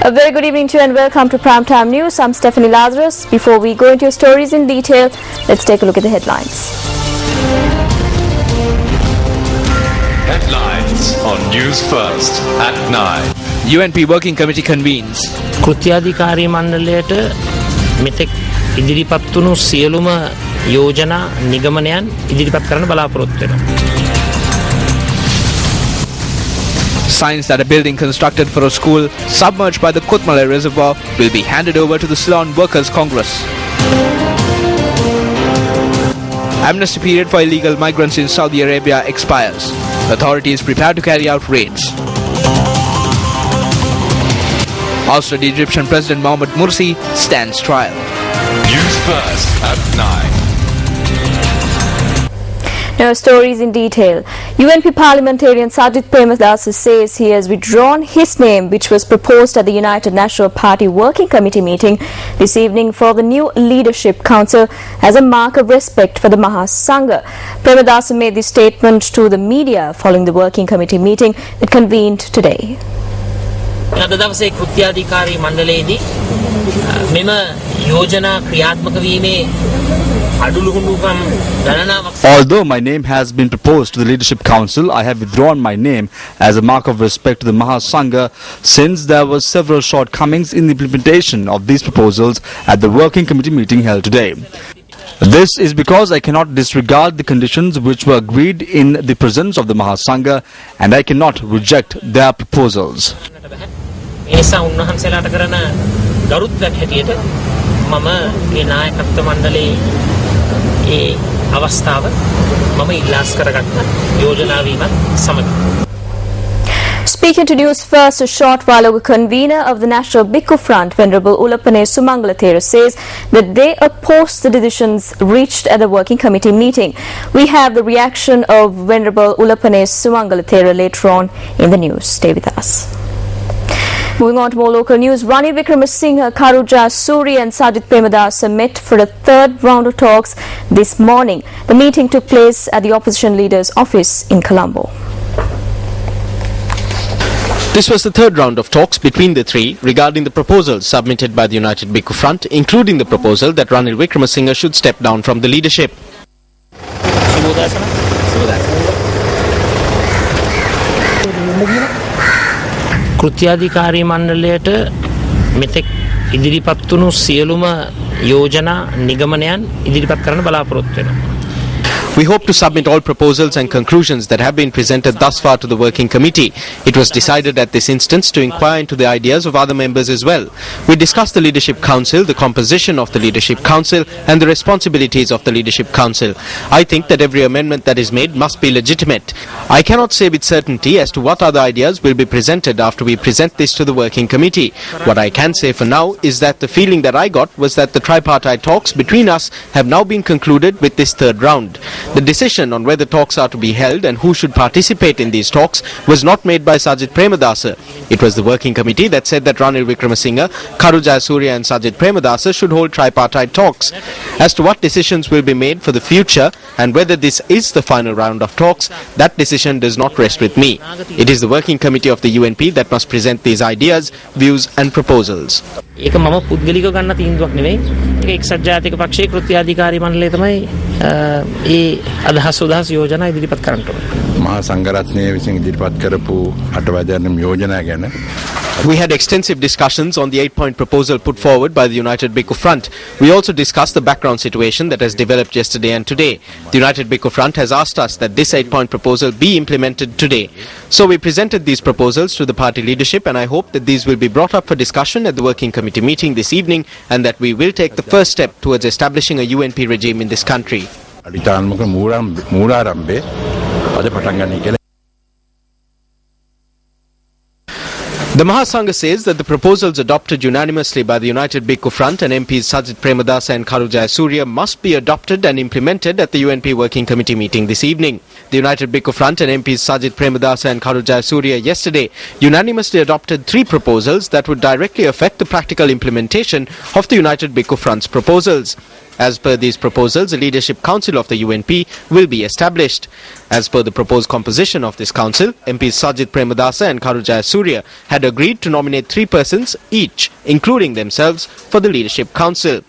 A very good evening to you and welcome to Primetime News. I'm Stephanie Lazarus. Before we go into your stories in detail, let's take a look at the headlines. Headlines on News First at 9. UNP Working Committee convenes. කෘත්‍යාධිකාරී මණ්ඩලයට මෙතෙක් ඉදිරිපත් වුණු සියලුම යෝජනා නිගමනයන් ඉදිරිපත් කරන්න බලාපොරොත්තු වෙනවා. Signs that a building constructed for a school submerged by the Kutmale Reservoir will be handed over to the Ceylon Workers' Congress. Amnesty period for illegal migrants in Saudi Arabia expires. Authorities prepare to carry out raids. Ousted Egyptian President Mohamed Morsi stands trial. News First at 9. Now, stories in detail. UNP parliamentarian Sajid Premadasa says he has withdrawn his name, which was proposed at the United National Party Working Committee meeting this evening for the new Leadership Council as a mark of respect for the Mahasangha. Premadasa made this statement to the media following the Working Committee meeting that convened today. අද දවසේ කෘත්‍යාධිකාරී මණ්ඩලයේදී මෙම යෝජනා ක්‍රියාත්මක වීමේ අඩුලුහුණුකම් ගණනාවක්. Although my name has been proposed to the Leadership Council, I have withdrawn my name as a mark of respect to the Mahasangha since there were several shortcomings in the implementation of these proposals at the Working Committee meeting held today. This is because I cannot disregard the conditions which were agreed in the presence of the Mahasangha and I cannot reject their proposals. එනිසා උන්වහන්සේලාට කරන ගරුත්වයක් හැටියට මම මේ නායකත්ව මණ්ඩලයේ ඒ අවස්ථාව මම ඉල්ලාස් කරගත්ත යෝජනා වීමත් සමග. Speaking to News First a short while ago, convener of the National Bhikkhu Front, Venerable Ulapane Sumangalathera, says that they oppose the decisions reached at the Working Committee meeting. We have the reaction of Venerable Ulapane Sumangalathera later on in the news. Stay with us. Moving on to more local news, Ranil Wickramasinghe, Karuja Suri and Sajid Premadasa met for a third round of talks this morning. The meeting took place at the opposition leader's office in Colombo. This was the third round of talks between the three regarding the proposals submitted by the United Bhikkhu Front, including the proposal that Ranil Wickramasinghe should step down from the leadership. කෘත්‍යාධිකාරී මණ්ඩලයට මෙතෙක් ඉදිරිපත් වුණු සියලුම යෝජනා නිගමනයන් ඉදිරිපත් කරන්න බලාපොරොත්තු වෙනවා. We hope to submit all proposals and conclusions that have been presented thus far to the Working Committee. It was decided at this instance to inquire into the ideas of other members as well. We discussed the Leadership Council, the composition of the Leadership Council and the responsibilities of the Leadership Council. I think that every amendment that is made must be legitimate. I cannot say with certainty as to what other ideas will be presented after we present this to the Working Committee. What I can say for now is that the feeling that I got was that the tripartite talks between us have now been concluded with this third round. The decision on whether talks are to be held and who should participate in these talks was not made by Sajid Premadasa. It was the Working Committee that said that Ranil Wickramasinghe, Karuja Surya and Sajid Premadasa should hold tripartite talks. As to what decisions will be made for the future and whether this is the final round of talks, that decision does not rest with me. It is the Working Committee of the UNP that must present these ideas, views and proposals. ඒක මම පුද්ගලිකව ගන්න තීන්දුවක් නෙවෙයි. ඒක එක්සත් ජාතික පක්ෂයේ කෘත්‍යාධිකාරී මණ්ඩලය තමයි ඒ අදහස් යෝජනා ඉදිරිපත් කරන්න ඕනේ. මහා සංඝරත්නය විසින් ඉදිරිපත් කරපු අටවැදෑරුම් යෝජනා ගැන We had extensive discussions on the 8-point proposal put forward by the United Bhikkhu Front. We also discussed the background situation that has developed yesterday and today. The United Bhikkhu Front has asked us that this 8-point proposal be implemented today. So we presented these proposals to the party leadership and I hope that these will be brought up for discussion at the Working Committee meeting this evening and that we will take the first step towards establishing a UNP regime in this country. අඩිතාන්මක මූලාරම්භය අද පටන් ගන්න කියලා. The Mahasangha says that the proposals adopted unanimously by the United Bhikkhu Front and MPs Sajid Premadasa and Karuja Surya must be adopted and implemented at the UNP Working Committee meeting this evening. The United Bhikkhu Front and MPs Sajid Premadasa and Karuja Surya yesterday unanimously adopted 3 proposals that would directly affect the practical implementation of the United Bhikkhu Front's proposals. As per these proposals, a leadership council of the UNP will be established. As per the proposed composition of this council, MPs Sajid Premadasa and Karujaya Surya had agreed to nominate 3 persons each, including themselves, for the leadership council.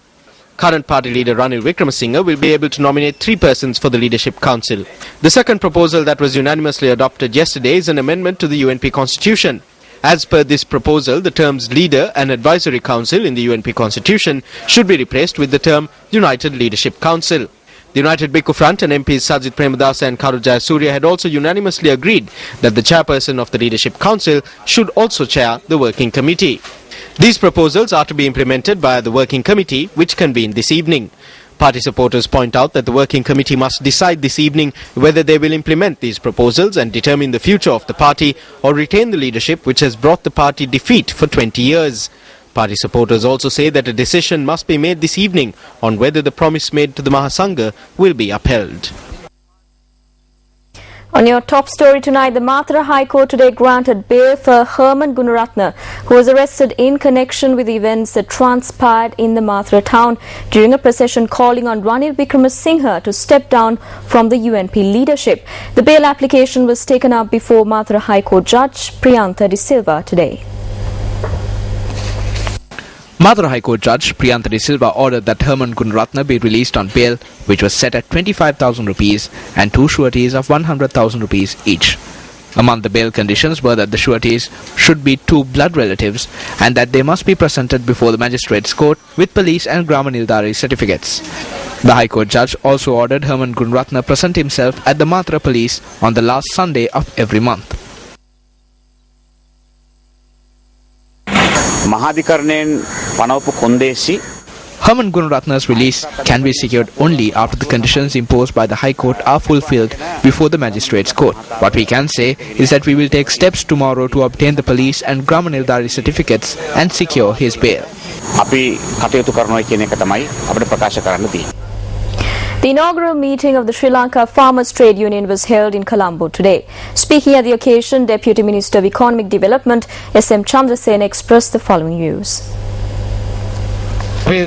Current party leader Ranil Wickremesinghe will be able to nominate 3 persons for the leadership council. The second proposal that was unanimously adopted yesterday is an amendment to the UNP constitution. As per this proposal, the terms leader and advisory council in the UNP constitution should be replaced with the term United Leadership Council. The United Bhikkhu Front and MPs Sajid Premadasa and Karujaya Surya had also unanimously agreed that the chairperson of the leadership council should also chair the working committee. These proposals are to be implemented by the working committee, which convened this evening. Party supporters point out that the working committee must decide this evening whether they will implement these proposals and determine the future of the party or retain the leadership which has brought the party defeat for 20 years. Party supporters also say that a decision must be made this evening on whether the promise made to the Mahasangha will be upheld. On your top story tonight, the Mathura High Court today granted bail for Herman Gunaratne, who was arrested in connection with the events that transpired in the Mathura town during a procession calling on Ranil Wickremesinghe to step down from the UNP leadership. The bail application was taken up before Mathura High Court Judge Priyantha De Silva today. Mathura High Court Judge Priyantha De Silva ordered that Herman Gunaratne be released on bail, which was set at 25,000 rupees and 2 sureties of 100,000 rupees each. Among the bail conditions were that the sureties should be 2 blood relatives and that they must be presented before the magistrates' court with police and Gramanildari certificates. The High Court Judge also ordered Herman Gunaratne present himself at the Mathura police on the last Sunday of every month. Herman Gunaratne's release can be secured only after the conditions imposed by the High Court are fulfilled before the magistrates' court. What we can say is that we will take steps tomorrow to obtain the police and Gramanildari certificates and secure his bail. The inaugural meeting of the Sri Lanka Farmers Trade Union was held in Colombo today. Speaking at the occasion, Deputy Minister of Economic Development S.M. Chandrasena expressed the following views. We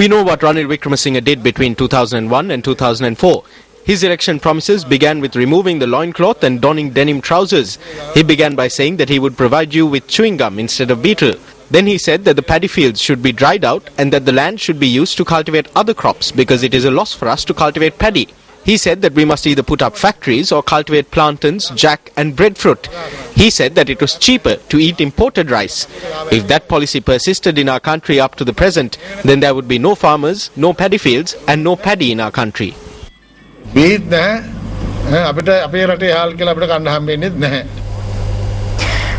know what Ranil Wickremesinghe did between 2001 and 2004. His election promises began with removing the loincloth and donning denim trousers. He began by saying that he would provide you with chewing gum instead of betel. Then he said that the paddy fields should be dried out and that the land should be used to cultivate other crops because it is a loss for us to cultivate paddy. He said that we must either put up factories or cultivate plantains, jack and breadfruit. He said that it was cheaper to eat imported rice. If that policy persisted in our country up to the present, then there would be no farmers, no paddy fields and no paddy in our country.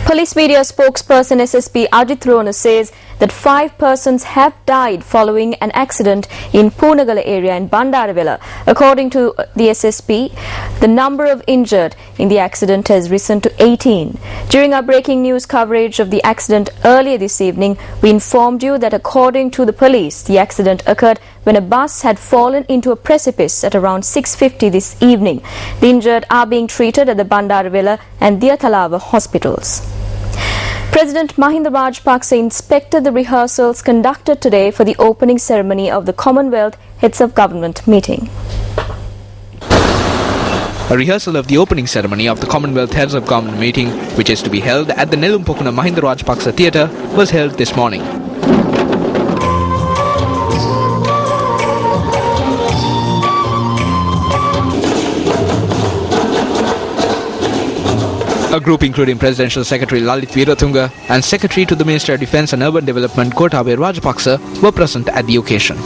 Police media spokesperson SSP Ajit Rona says that 5 persons have died following an accident in Poonagala area in Bandarawela. According to the SSP, the number of injured in the accident has risen to 18. During our breaking news coverage of the accident earlier this evening, we informed you that according to the police, the accident occurred when a bus had fallen into a precipice at around 6:50 this evening. The injured are being treated at the Bandarawela and Diathalawa hospitals. President Mahinda Rajapaksa inspected the rehearsals conducted today for the opening ceremony of the Commonwealth Heads of Government meeting. A rehearsal of the opening ceremony of the Commonwealth Heads of Government meeting, which is to be held at the Nelumpokuna Mahinda Rajapaksa Theatre, was held this morning. A group including Presidential Secretary Lalit Veeratunga and Secretary to the Ministry of Defence and Urban Development Gotabaya Rajapaksa were present at the occasion.